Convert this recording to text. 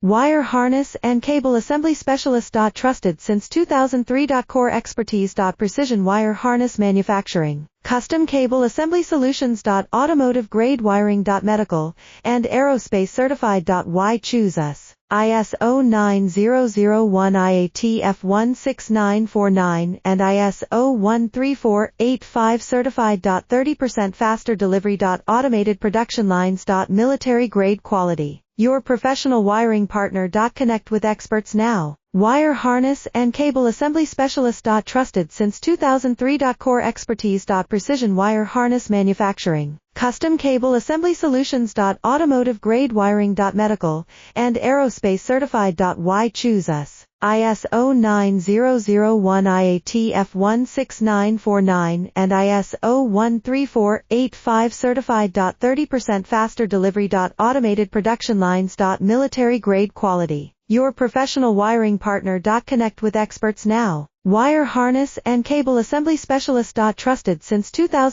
Wire harness and cable assembly specialist. Trusted since 2003. Core expertise. Precision wire harness manufacturing, custom cable assembly solutions. Automotive grade wiring. Medical and aerospace certified. Why choose us? ISO 9001 IATF 16949 and ISO 13485 certified. 30% faster delivery. Automated production lines. Military grade quality. Your professional wiring partner. Connect with experts now. Wire harness and cable assembly specialist. Trusted since 2003. Core expertise. Precision wire harness manufacturing, custom cable assembly solutions. Automotive grade wiring. Medical and aerospace certified. Why choose us? ISO 9001 IATF 16949 and ISO 13485 certified. 30% faster delivery. Automated production lines. Military grade quality. Your professional wiring partner. Connect with experts now. Wire harness and cable assembly specialist. Trusted since 2000.